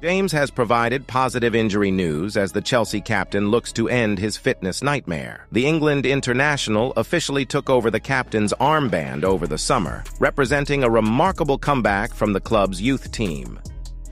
James has provided positive injury news as the Chelsea captain looks to end his fitness nightmare. The England international officially took over the captain's armband over the summer, representing a remarkable comeback from the club's youth team.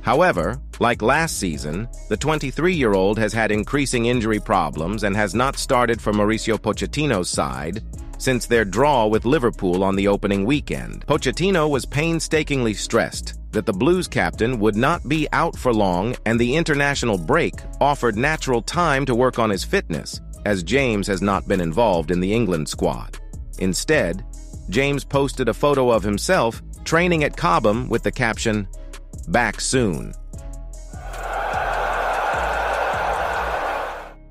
However, like last season, the 23-year-old has had increasing injury problems and has not started for Mauricio Pochettino's side since their draw with Liverpool on the opening weekend. Pochettino was painstakingly stressed that the Blues captain would not be out for long, and the international break offered natural time to work on his fitness, as James has not been involved in the England squad. Instead, James posted a photo of himself training at Cobham with the caption, "Back soon."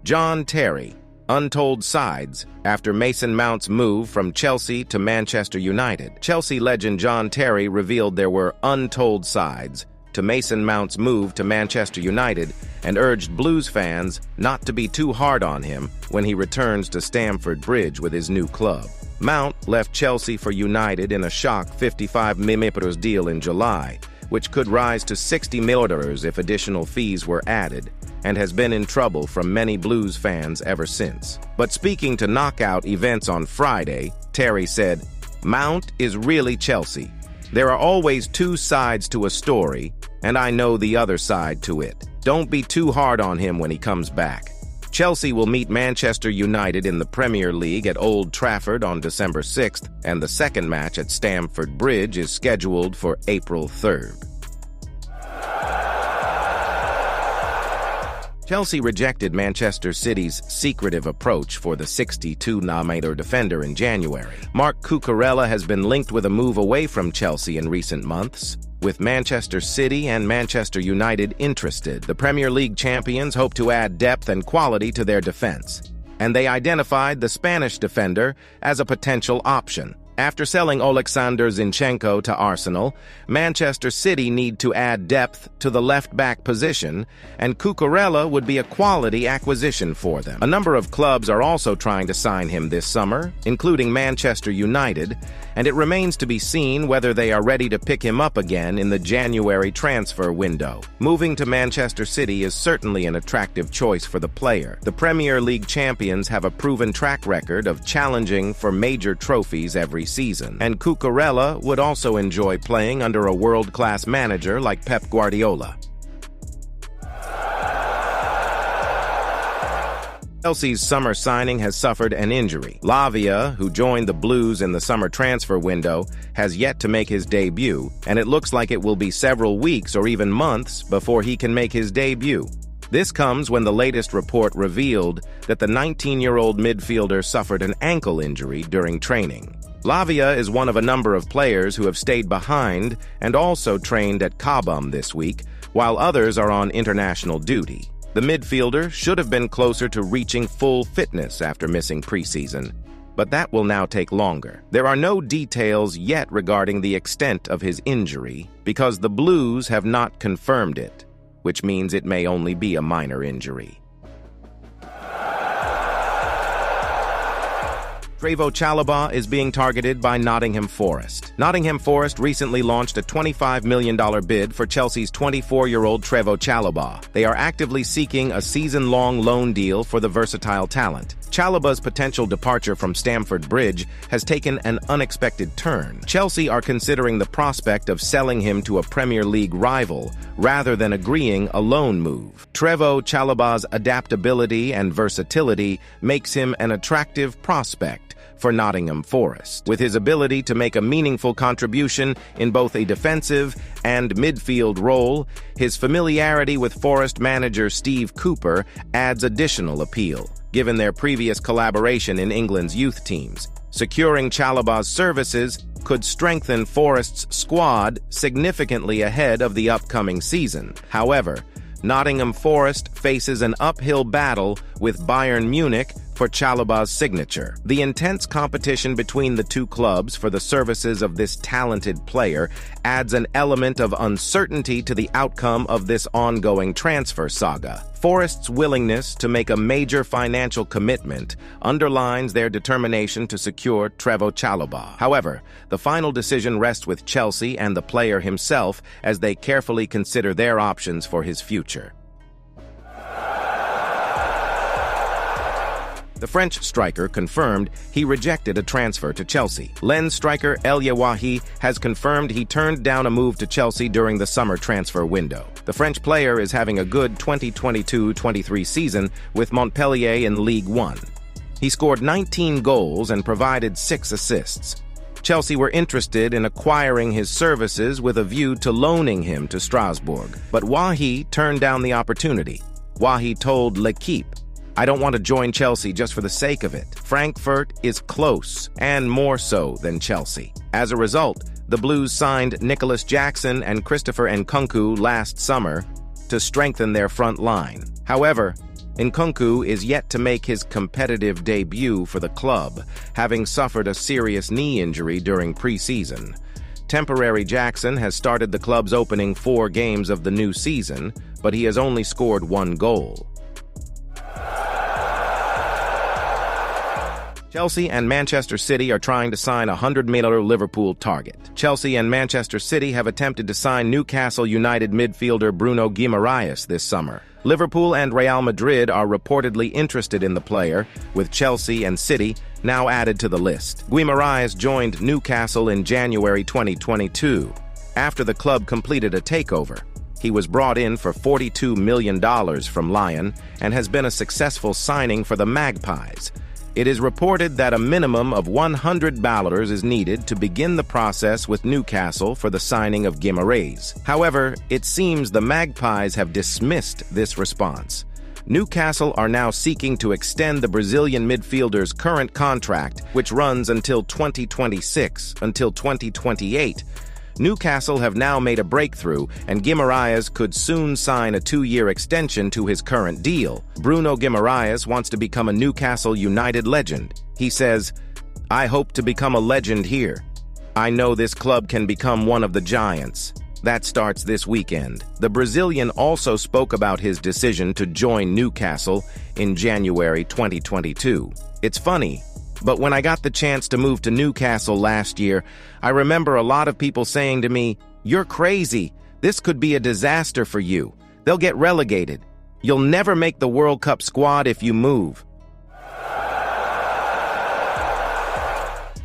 John Terry, untold sides after Mason Mount's move from Chelsea to Manchester United. Chelsea legend John Terry revealed there were untold sides to Mason Mount's move to Manchester United and urged Blues fans not to be too hard on him when he returns to Stamford Bridge with his new club. Mount left Chelsea for United in a shock $55 million deal in July, which could rise to $60 million if additional fees were added, and has been in trouble from many Blues fans ever since. But speaking to Knockout Events on Friday, Terry said, "Mount is really Chelsea. There are always two sides to a story, and I know the other side to it. Don't be too hard on him when he comes back." Chelsea will meet Manchester United in the Premier League at Old Trafford on December 6th, and the second match at Stamford Bridge is scheduled for April 3rd. Chelsea rejected Manchester City's secretive approach for the 62 million defender in January. Marc Cucurella has been linked with a move away from Chelsea in recent months, with Manchester City and Manchester United interested. The Premier League champions hope to add depth and quality to their defense, and they identified the Spanish defender as a potential option. After selling Oleksandr Zinchenko to Arsenal, Manchester City need to add depth to the left-back position, and Cucurella would be a quality acquisition for them. A number of clubs are also trying to sign him this summer, including Manchester United, and it remains to be seen whether they are ready to pick him up again in the January transfer window. Moving to Manchester City is certainly an attractive choice for the player. The Premier League champions have a proven track record of challenging for major trophies every season, and Cucurella would also enjoy playing under a world-class manager like Pep Guardiola. Chelsea's summer signing has suffered an injury. Lavia, who joined the Blues in the summer transfer window, has yet to make his debut, and it looks like it will be several weeks or even months before he can make his debut. This comes when the latest report revealed that the 19-year-old midfielder suffered an ankle injury during training. Lavia is one of a number of players who have stayed behind and also trained at Cobham this week, while others are on international duty. The midfielder should have been closer to reaching full fitness after missing preseason, but that will now take longer. There are no details yet regarding the extent of his injury because the Blues have not confirmed it, which means it may only be a minor injury. Chalobah is being targeted by Nottingham Forest. Nottingham Forest recently launched a $25 million bid for Chelsea's 24-year-old Chalobah. They are actively seeking a season-long loan deal for the versatile talent. Chalobah's potential departure from Stamford Bridge has taken an unexpected turn. Chelsea are considering the prospect of selling him to a Premier League rival rather than agreeing a loan move. Chalobah's adaptability and versatility makes him an attractive prospect for Nottingham Forest. With his ability to make a meaningful contribution in both a defensive and midfield role, his familiarity with Forest manager Steve Cooper adds additional appeal, given their previous collaboration in England's youth teams. Securing Chalobah's services could strengthen Forest's squad significantly ahead of the upcoming season. However, Nottingham Forest faces an uphill battle with Bayern Munich for Chalobah's signature. The intense competition between the two clubs for the services of this talented player adds an element of uncertainty to the outcome of this ongoing transfer saga. Forest's willingness to make a major financial commitment underlines their determination to secure Trevoh Chalobah. However, the final decision rests with Chelsea and the player himself as they carefully consider their options for his future. The French striker confirmed he rejected a transfer to Chelsea. Lens striker Wahi has confirmed he turned down a move to Chelsea during the summer transfer window. The French player is having a good 2022-23 season with Montpellier in Ligue 1. He scored 19 goals and provided 6 assists. Chelsea were interested in acquiring his services with a view to loaning him to Strasbourg, but Wahi turned down the opportunity. Wahi told L'Équipe, "I don't want to join Chelsea just for the sake of it. Frankfurt is close, and more so than Chelsea." As a result, the Blues signed Nicholas Jackson and Christopher Nkunku last summer to strengthen their front line. However, Nkunku is yet to make his competitive debut for the club, having suffered a serious knee injury during preseason. Temporary Jackson has started the club's opening 4 games of the new season, but he has only scored 1 goal. Chelsea and Manchester City are trying to sign a $100 million Liverpool target. Chelsea and Manchester City have attempted to sign Newcastle United midfielder Bruno Guimaraes this summer. Liverpool and Real Madrid are reportedly interested in the player, with Chelsea and City now added to the list. Guimaraes joined Newcastle in January 2022, after the club completed a takeover. He was brought in for $42 million from Lyon and has been a successful signing for the Magpies. It is reported that a minimum of $100 million is needed to begin the process with Newcastle for the signing of Guimaraes. However, it seems the Magpies have dismissed this response. Newcastle are now seeking to extend the Brazilian midfielder's current contract, which runs until 2026, until 2028. Newcastle have now made a breakthrough, and Guimaraes could soon sign a 2-year extension to his current deal. Bruno Guimaraes wants to become a Newcastle United legend. He says, "I hope to become a legend here. I know this club can become one of the giants." That starts this weekend. The Brazilian also spoke about his decision to join Newcastle in January 2022. "It's funny, but when I got the chance to move to Newcastle last year, I remember a lot of people saying to me, 'You're crazy. This could be a disaster for you. They'll get relegated. You'll never make the World Cup squad if you move.'"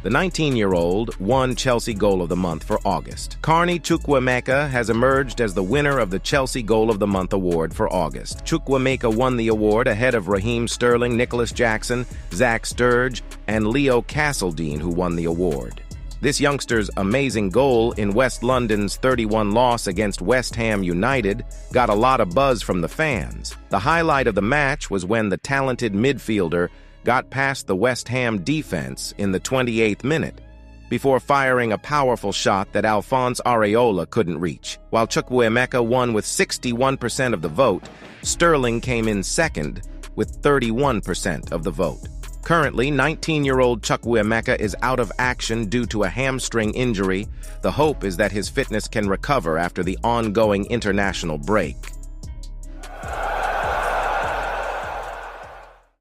The 19-year-old won Chelsea Goal of the Month for August. Carney Chukwuemeka has emerged as the winner of the Chelsea Goal of the Month award for August. Chukwuemeka won the award ahead of Raheem Sterling, Nicholas Jackson, Zach Sturridge, and Leo Castledine, who won the award. This youngster's amazing goal in West London's 3-1 loss against West Ham United got a lot of buzz from the fans. The highlight of the match was when the talented midfielder got past the West Ham defense in the 28th minute, before firing a powerful shot that Alphonse Areola couldn't reach. While Chukwuemeka won with 61% of the vote, Sterling came in second with 31% of the vote. Currently, 19-year-old Chukwuemeka is out of action due to a hamstring injury. The hope is that his fitness can recover after the ongoing international break.